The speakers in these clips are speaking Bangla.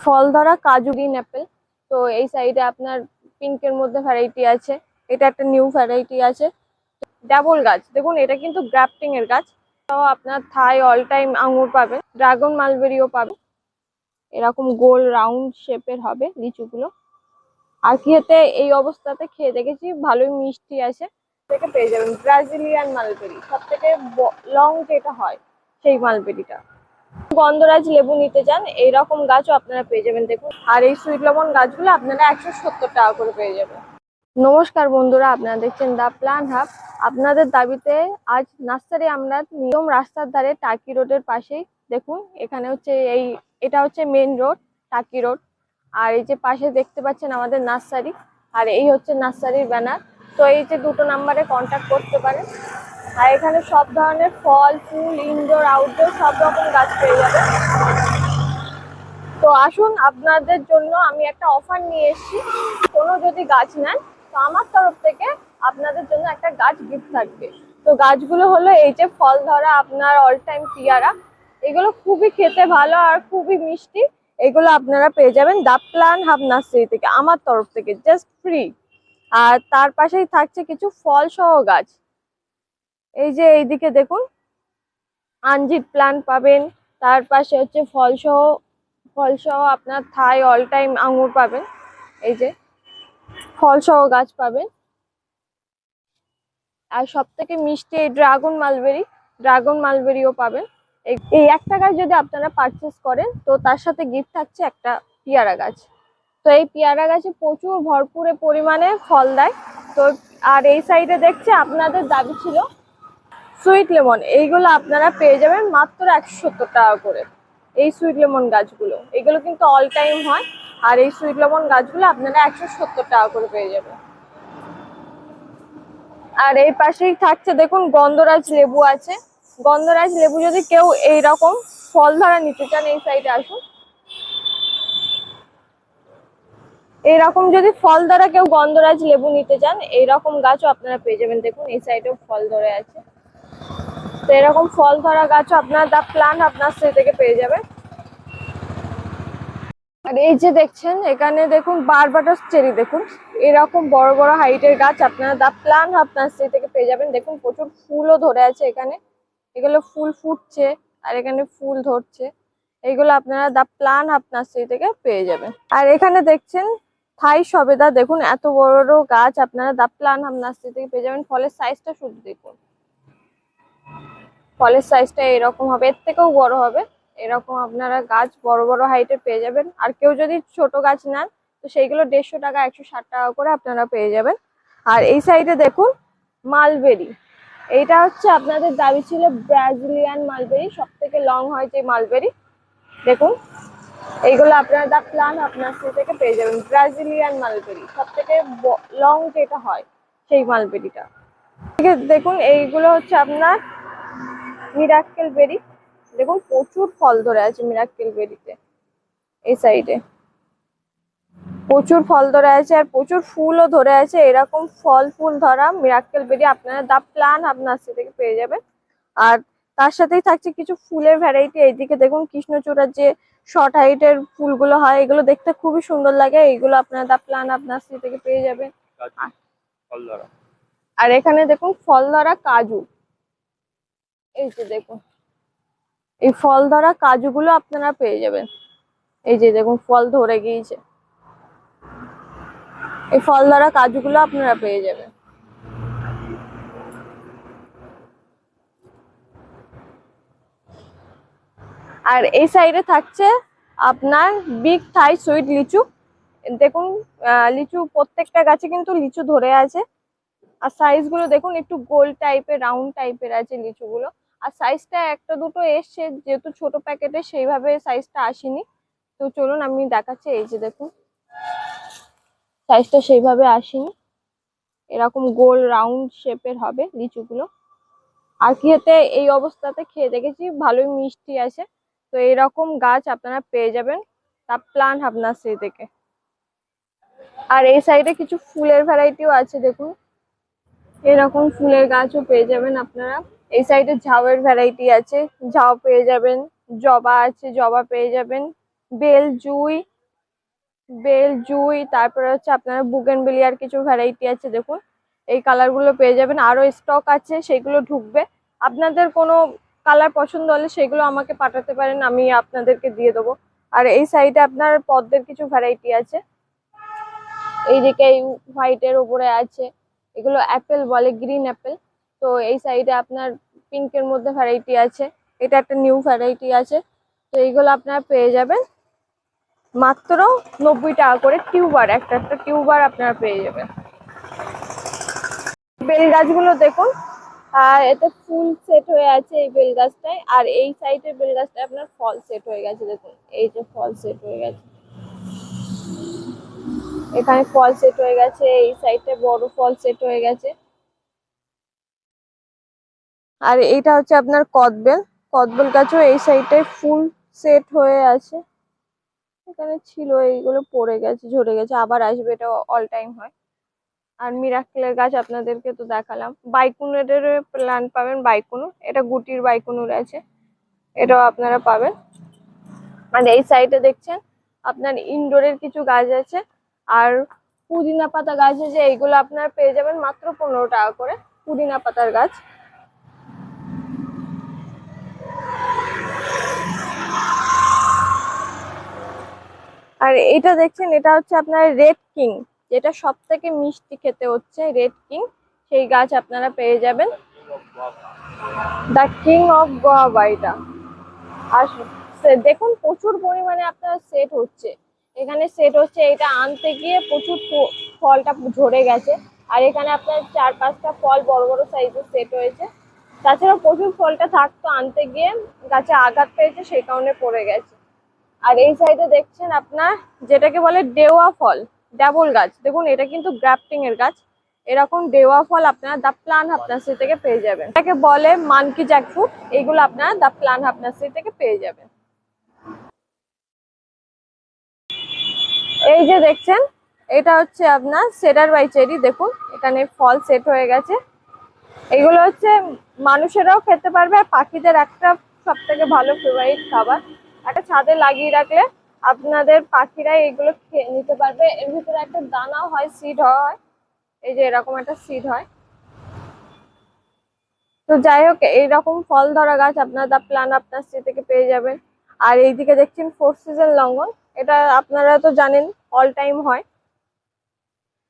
ফল ধরা কাজু গ্রিন অ্যাপেল। তো এই সাইডে আপনার পিঙ্কের মধ্যে ভ্যারাইটি আছে, এটা একটা নিউ ভ্যারাইটি আছে। ডাবল গাছ দেখুন, এটা কিন্তু গ্রাফটিং এর গাছ। তো আপনার থাই অল টাইম আঙ্গুর পাবেন, ড্রাগন মালবেরিও পাবেন। এরকম গোল রাউন্ড শেপের হবে লিচুগুলো। আর খেতে এই অবস্থাতে খেয়ে দেখেছি ভালোই মিষ্টি আছে। থেকে পেয়ে যাবেন ব্রাজিলিয়ান মালবেরি, সব থেকে লং যেটা হয় সেই মালবেরিটা। গন্ধরাজ লেবু নিতে চান এইরকম গাছও আপনারা পেয়ে যাবেন দেখুন। আর এই সুইট লেমন গাছগুলো আপনারা 170 টাকা করে পেয়ে যাবেন। নমস্কার বন্ধুরা, আপনারা দেখছেন দা প্ল্যান হাব। আপনাদের দাবিতে আজ নার্সারি আমরা নিয়ম রাস্তার ধারে টাকি রোডের পাশেই দেখুন। এখানে হচ্ছে এটা হচ্ছে মেন রোড, টাকি রোড। আর এই যে পাশে দেখতে পাচ্ছেন আমাদের নার্সারি, আর এই হচ্ছে নার্সারির ব্যানার। তো এই যে দুটো নাম্বারে কন্ট্যাক্ট করতে পারেন। আর এখানে সব ধরনের ফল ফুল ইনডোর আউটডোর সব রকম গাছ পেয়ে যাবেন। তো আসুন, আপনাদের জন্য আমি একটা অফার নিয়ে এসেছি। কোনো যদি গাছ নেন তো আমার তরফ থেকে আপনাদের জন্য একটা গাছ গিফট থাকবে। তো গাছগুলো হলো এই যে ফল ধরা আপনার অল টাইম পিয়ারা। এগুলো খুবই খেতে ভালো আর খুবই মিষ্টি। এগুলো আপনারা পেয়ে যাবেন দা প্ল্যান হাব নার্সারি থেকে আমার তরফ থেকে জাস্ট ফ্রি। আর তার পাশেই থাকছে কিছু ফল সহ গাছ। এই যে এইদিকে দেখুন, আঞ্জির প্ল্যান্ট পাবেন। তার পাশে হচ্ছে ফলসহ আপনার থাই অল টাইম আঙ্গুর পাবেন। এই যে ফলসহ গাছ পাবেন। আর সব থেকে মিষ্টি এই ড্রাগন মালবেরিও পাবেন। এই একটা গাছ যদি আপনারা পারচেস করেন তো তার সাথে গিফট থাকছে একটা পেয়ারা গাছ। তো এই পেয়ারা গাছে প্রচুর ভরপুর পরিমাণে ফল দেয়। তো আর এই সাইডে দেখছে আপনাদের দাবি ছিল সুইট লেমন, এইগুলো আপনারা পেয়ে যাবেন মাত্র 170 টাকা করে। এই সুইট লেমন গাছগুলো, এগুলো কিন্তু অল টাইম হয়। আর এই সুইট লেমন গাছগুলো আপনারা 170 টাকা করে পেয়ে যাবেন। আর এই পাশেই থাকছে দেখুন গন্ধরাজ লেবু আছে। গন্ধরাজ লেবু যদি কেউ এইরকম ফল ধরা নিতে চান এই সাইডে আসুন। এইরকম যদি ফল ধরা কেউ গন্ধরাজ লেবু নিতে চান এইরকম গাছও আপনারা পেয়ে যাবেন দেখুন। এই সাইডেও ফল ধরে আছে। তো এরকম ফল ধরা গাছও আপনারা দা প্ল্যান্ট আপনার থেকে পেয়ে যাবেন। আর এই যে দেখছেন এখানে দেখুন বারবাটাস চেরি দেখুন, এরকম বড় বড় হাইটের গাছ আপনারা দা প্ল্যান্ট আপনার থেকে পেয়ে যাবেন। দেখুন প্রচুর ফুলও ধরে আছে এখানে, এগুলো ফুল ফুটছে আর এখানে ফুল ধরছে। এইগুলো আপনারা দা প্ল্যান্ট আপনার থেকে পেয়ে যাবেন। আর এখানে দেখছেন থাই সবেদা দেখুন, এত বড় বড় গাছ আপনারা দা প্ল্যান্ট আপনার থেকে পেয়ে যাবেন। ফলের সাইজটা শুধু দেখুন, ফলের সাইজটা এরকম হবে, এর থেকেও বড় হবে। এরকম আপনারা গাছ বড় বড় হাইটের পেয়ে যাবেন। আর কেউ যদি ছোট গাছ নেন তো সেইগুলো 150 টাকা 160 টাকা করে আপনারা পেয়ে যাবেন। আর এই সাইডে দেখুন মালবেরি, এইটা হচ্ছে আপনাদের দাবি ছিল ব্রাজিলিয়ান মালবেরি, সব থেকে লং হয় যে মালবেরি। দেখুন এইগুলো আপনারা দা প্ল্যান আপনার থেকে পেয়ে যাবেন ব্রাজিলিয়ান মালবেরি, সব থেকে লং যেটা হয় সেই মালবেরিটা। দেখুন এইগুলো হচ্ছে আপনার মিরাক্কেল বেরি। দেখুন প্রচুর ফল ধরে আছে মিরাক্কেল বেরিতে। এই সাইডে প্রচুর ফল ধরে আছে আর প্রচুর ফুলও ধরে আছে। এরকম ফল ফুল ধরা মিরাক্কেল বেরি আপনারা দা প্ল্যান আপনার থেকে পেয়ে যাবেন। আর তার সাথেই থাকছে কিছু ফুলের ভ্যারাইটি। এইদিকে দেখুন কৃষ্ণচূড়ার যে শর্ট হাইটের ফুলগুলো হয়, এগুলো দেখতে খুবই সুন্দর লাগে। এইগুলো আপনারা দা প্ল্যান আপনার থেকে পেয়ে যাবেন। আর এখানে দেখুন ফল ধরা কাজু। এই যে দেখুন এই ফল ধরা কাজুগুলো আপনারা পেয়ে যাবেন। এই যে দেখুন ফল ধরে গিয়েছে, এই ফল ধরা কাজুগুলো আপনারা পেয়ে যাবেন। আর এই সাইডে থাকছে আপনার বিগ থাই সুইট লিচু। দেখুন লিচু প্রত্যেকটা গাছে কিন্তু লিচু ধরে আছে। আর সাইজ গুলো দেখুন একটু গোল টাইপের রাউন্ড টাইপের আছে লিচুগুলো। আর সাইজটা একটা দুটো এসছে, যেহেতু ছোট প্যাকেটে সেইভাবে সাইজটা আসেনি। তো চলুন আমি দেখাচ্ছি। এই যে দেখুন সাইজটা সেইভাবে আসেনি, এরকম গোল রাউন্ড শেপের হবে লিচুগুলো। আর খেতে এই অবস্থাতে খেয়ে দেখেছি ভালোই মিষ্টি আছে। তো এরকম গাছ আপনারা পেয়ে যাবেন তা প্ল্যান্ট আপনার সেই থেকে। আর এই সাইডে কিছু ফুলের ভ্যারাইটিও আছে দেখুন, এরকম ফুলের গাছও পেয়ে যাবেন আপনারা। এই সাইডে ঝাউয়ের ভ্যারাইটি আছে, ঝাউ পেয়ে যাবেন। জবা আছে, জবা পেয়ে যাবেন। বেল জুই, তারপরে হচ্ছে আপনার বুগেনভিলিয়ার কিছু ভ্যারাইটি আছে। দেখুন এই কালার গুলো পেয়ে যাবেন, আরো স্টক আছে, সেগুলো ঢুকবে। আপনাদের কোনো কালার পছন্দ হলে সেগুলো আমাকে পাঠাতে পারেন, আমি আপনাদেরকে দিয়ে দেবো। আর এই সাইডে আপনার পদ্মের কিছু ভ্যারাইটি আছে। এইদিকে হোয়াইটের উপরে আছে, এগুলো অ্যাপেল বলে, গ্রিন অ্যাপেল। তো এই সাইডে আপনার পিঙ্কের মধ্যে ভ্যারাইটি আছে, এটা একটা নিউ ভ্যারাইটি আছে। তো এইগুলো আপনারা পেয়ে যাবেন মাত্র 90 টাকা করে টিউবার, একটা একটা টিউবার আপনারা পেয়ে যাবেন। বেল গাছগুলো দেখুন, এতে ফুল সেট হয়ে আছে এই বেল গাছটায়, আর এই সাইডের বেল গাছটায় আপনার ফল সেট হয়ে গেছে। দেখুন এই যে ফল সেট হয়ে গেছে, এখানে ফল সেট হয়ে গেছে, এই সাইডে বড় ফল সেট হয়ে গেছে। আর এইটা হচ্ছে আপনার কদবেল, কদবেল গাছও এই সাইডে ফুল সেট হয়ে আছে। এখানে ছিল, এইগুলো পড়ে গেছে, ঝরে গেছে, আবার আসবে, এটা অল টাইম হয়। আর মিরাক্কেলের গাছ আপনাদেরকে তো দেখালাম। বাইকুনুরের প্ল্যান্ট পাবেন, বাইকুনু, এটা গুটির বাইকুনুর আছে, এটাও আপনারা পাবেন। আর এই সাইডে দেখছেন আপনার ইনডোরের কিছু গাছ আছে, আর পুদিনা পাতা গাছ আছে, এইগুলো আপনারা পেয়ে যাবেন মাত্র 15 টাকা করে পুদিনা পাতার গাছ। আর এটা দেখছেন, এটা হচ্ছে আপনার রেড কিং, যেটা সব থেকে মিষ্টি খেতে হচ্ছে রেড কিং, সেই গাছ আপনারা পেয়ে যাবেন। দ্য কিং অফ গোয়াবা এটা। আর দেখুন প্রচুর পরিমাণে আপনার সেট হচ্ছে, এখানে সেট হচ্ছে, এটা আনতে গিয়ে প্রচুর ফলটা ঝরে গেছে। আর এখানে আপনার 4-5টা ফল বড় বড় সাইজের সেট হয়েছে। তাছাড়া প্রচুর ফলটা থাকতো, আনতে গিয়ে গাছে আঘাত পেয়েছে, সেই কারণে পড়ে গেছে। আর এই সাইডে দেখছেন আপনার যেটাকে বলে ডেওয়া ফল, ডাবল গাছ। দেখুন এটা কিন্তু গ্রাফটিং এর গাছ, এরকম ডেওয়া ফল আপনারা দা প্লান হাব নার্সারি থেকে পেয়ে যাবেন। এটাকে বলে মানকি জ্যাকফ্রুট, এইগুলো আপনারা দা প্লান হাব নার্সারি থেকে পেয়ে যাবেন। এই যে দেখছেন, এটা হচ্ছে আপনার সেডার বাই চেরি। দেখুন এখানে ফল সেট হয়ে গেছে, এগুলো হচ্ছে মানুষেরাও খেতে পারবে, আর পাখিদের একটা সব থেকে ভালো ফেভারিট খাবার। একটা ছাদে লাগিয়ে রাখলে আপনাদের পাখিরা এগুলো খেয়ে নিতে পারবে। এর ভিতরে একটা দানাও হয়, সিড হয়, এই যে এরকম একটা সিড হয়। তো যাই হোক, এইরকম ফল ধরা গাছ আপনার দা প্লান আপনার থেকে পেয়ে যাবেন। আর এইদিকে দেখছেন 4 সিজন লঙ্ঘন, এটা আপনারা তো জানেন অল টাইম হয়।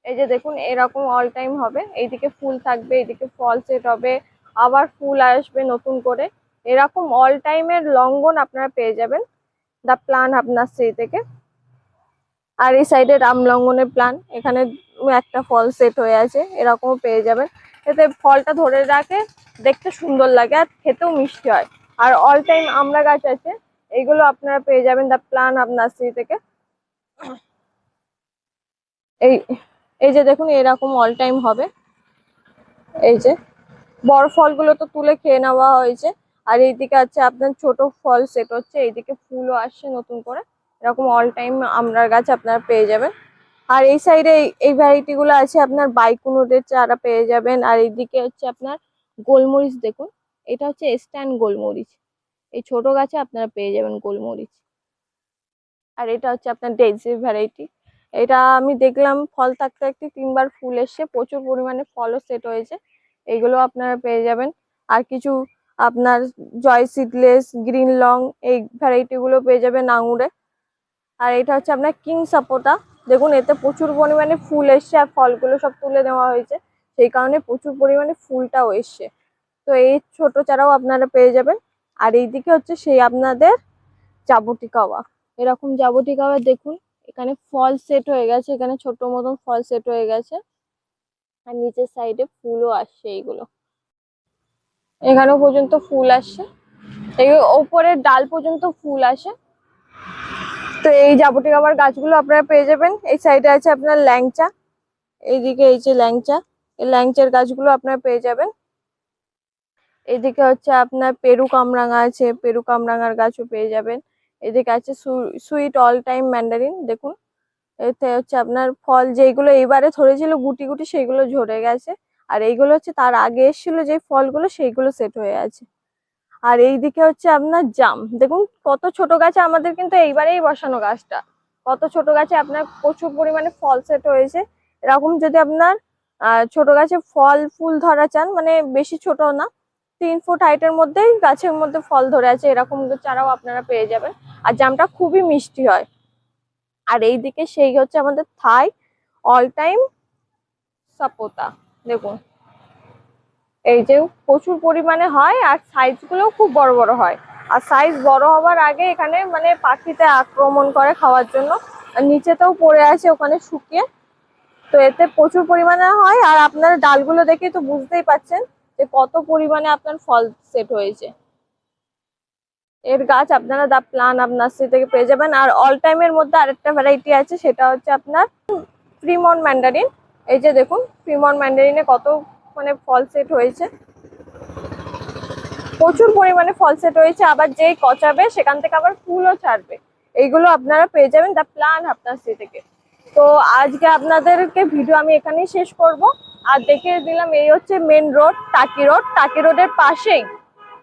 এই যে দেখুন এরকম অল টাইম হবে, এইদিকে ফুল থাকবে, এইদিকে ফল সেট হবে, আবার ফুল আসবে নতুন করে। এরকম অল টাইমের লঙ্ঘন আপনারা পেয়ে যাবেন দা প্লান আপনার থেকে। আর এই সাইডে রামলঙ্গনের প্লান, এখানে একটা ফল সেট হয়ে আছে, এরকমও পেয়ে যাবেন। এতে ফলটা ধরে রাখে, দেখতে সুন্দর লাগে, আর খেতেও মিষ্টি হয়। আর অল টাইম আমড়া গাছ আছে, এইগুলো আপনারা পেয়ে যাবেন দা প্লান আপনার থেকে। এই এই যে দেখুন এরকম অল টাইম হবে, এই যে বড় ফলগুলো তো তুলে খেয়ে নেওয়া হয়েছে। আর এইদিকে আছে আপনার ছোট ফল সেট হচ্ছে, এইদিকে ফুলও আসছে নতুন করে, এরকম অল টাইম আমড়ার গাছ আপনারা পেয়ে যাবেন। আর এই সাইডে এই ভ্যারাইটি গুলো আছে আপনার বাইকুনুরের চারা পেয়ে যাবেন। আর এইদিকে হচ্ছে আপনার গোলমরিচ, দেখুন এটা হচ্ছে স্ট্যান্ড গোলমরিচ, এই ছোট গাছে আপনারা পেয়ে যাবেন গোলমরিচ। আর এটা হচ্ছে আপনার ডেইজি ভ্যারাইটি, এটা আমি দেখলাম ফল থাকতে থাকতে 3বার ফুল এসছে, প্রচুর পরিমাণে ফলও সেট হয়েছে, এইগুলো আপনারা পেয়ে যাবেন। আর কিছু আপনার জয় সিডলেস, গ্রিন লং, এই ভ্যারাইটি গুলো পেয়ে যাবেন আঙুরে। আর এটা হচ্ছে আপনার কিং সাপোটা, দেখুন এতে প্রচুর পরিমাণে ফুল এসছে, আর ফলগুলো সব তুলে দেওয়া হয়েছে, সেই কারণে প্রচুর পরিমাণে ফুলটাও এসছে। তো এই ছোট চারাও আপনারা পেয়ে যাবেন। আর এইদিকে হচ্ছে সেই আপনাদের জাবুটি কাওয়া, এরকম জাবুটি কাওয়া দেখুন এখানে ফল সেট হয়ে গেছে, এখানে ছোট মতন ফল সেট হয়ে গেছে, আর নিচের সাইডে ফুলও আসছে, এইগুলো এখানেও পর্যন্ত ফুল আসছে, এই ওপরের ডাল পর্যন্ত ফুল আসে। তো এই জাবুটি কাওয়ার গাছগুলো আপনারা পেয়ে যাবেন। এই সাইডে আছে আপনার ল্যাংচা, এইদিকে এই যে ল্যাংচা, এই ল্যাংচার গাছগুলো আপনারা পেয়ে যাবেন। এদিকে হচ্ছে আপনার পেরু কামরাঙা আছে, পেরু কামরাঙার গাছও পেয়ে যাবেন। এদিকে আছে সুইট অল টাইম ম্যান্ডারিন, দেখুন এতে হচ্ছে আপনার ফল যেগুলো এবারে ধরেছিল গুটি গুটি, সেগুলো ঝরে গেছে। আর এইগুলো হচ্ছে তার আগে এসেছিল যে ফলগুলো, সেইগুলো সেট হয়ে আছে। আর এইদিকে হচ্ছে আপনার জাম। দেখুন কত ছোট গাছে, আমাদের কিন্তু এইবারেই বসানো গাছটা, কত ছোট গাছে আপনার প্রচুর পরিমাণে ফল সেট হয়েছে। এরকম যদি আপনার ছোট গাছে ফল ফুল ধরা চান, মানে বেশি ছোট না, 3 ফুট হাইটের মধ্যেই গাছের মধ্যে ফল ধরে আছে, এরকম চারাও আপনারা পেয়ে যাবেন। আর জামটা খুবই মিষ্টি হয়। আর এইদিকে সেই হচ্ছে আমাদের থাই অল টাইম সাপোতা। দেখুন এই যে প্রচুর পরিমাণে হয়, আর সাইজ গুলো খুব বড় বড় হয়। আর সাইজ বড় হওয়ার আগে এখানে মানে পাখিতে আক্রমণ করে খাওয়ার জন্য, আর নিচেতেও পড়ে আছে ওখানে শুকিয়ে। তো এতে প্রচুর পরিমাণে হয়, আর আপনার ডালগুলো দেখে তো বুঝতেই পাচ্ছেন যে কত পরিমাণে আপনার ফল সেট হয়েছে। এর গাছ আপনারা দা প্লান আপনার নার্সারি থেকে পেয়ে যাবেন। আর অল টাইমের মধ্যে আরেকটা ভ্যারাইটি আছে, সেটা হচ্ছে আপনার ফ্রিমন ম্যান্ডারিন। এই যে দেখুন ফ্রিমন ম্যান্ডারিনে কত মানে ফল সেট হয়েছে, প্রচুর পরিমাণে ফল সেট হয়েছে। আবার যেই কচাবে সেখান থেকে আবার ফুলও ছাড়বে। এইগুলো আপনারা পেয়ে যাবেন দা প্লান আপনার থেকে। তো আজকে আপনাদেরকে ভিডিও আমি এখানেই শেষ করব। আর দেখিয়ে দিলাম এই হচ্ছে মেন রোড, টাকি রোড। টাকি রোডের পাশেই,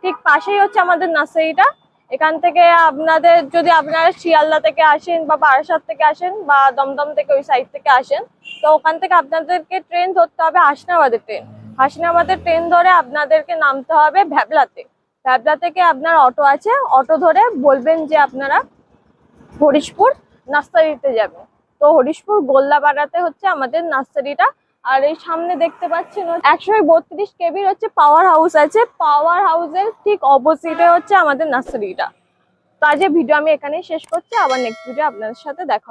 ঠিক পাশেই হচ্ছে আমাদের নার্সারিটা। এখান থেকে আপনাদের যদি আপনারা শিয়ালদা থেকে আসেন বা বারাসাত থেকে আসেন বা দমদম থেকে ওই সাইড থেকে আসেন, তো ওখান থেকে আপনাদেরকে ট্রেন ধরতে হবে হাসনাবাদের ট্রেন। হাসনাবাদের ট্রেন ধরে আপনাদেরকে নামতে হবে ভ্যাবলাতে। ভ্যাবলা থেকে আপনার অটো আছে, অটো ধরে বলবেন যে আপনারা হরিশপুর নার্সারিতে যাবেন। তো হরিশপুর গোল্লাপাড়াতে হচ্ছে আমাদের নার্সারিটা। আর এই সামনে দেখতে পাচ্ছেন 132 কেবির হচ্ছে পাওয়ার হাউস আছে, পাওয়ার হাউসের ঠিক অপোজিটে হচ্ছে আমাদের নার্সারিটা। তো আজকে ভিডিও আমি এখানেই শেষ করছি, আবার নেক্সট ভিডিও আপনাদের সাথে দেখা হবে।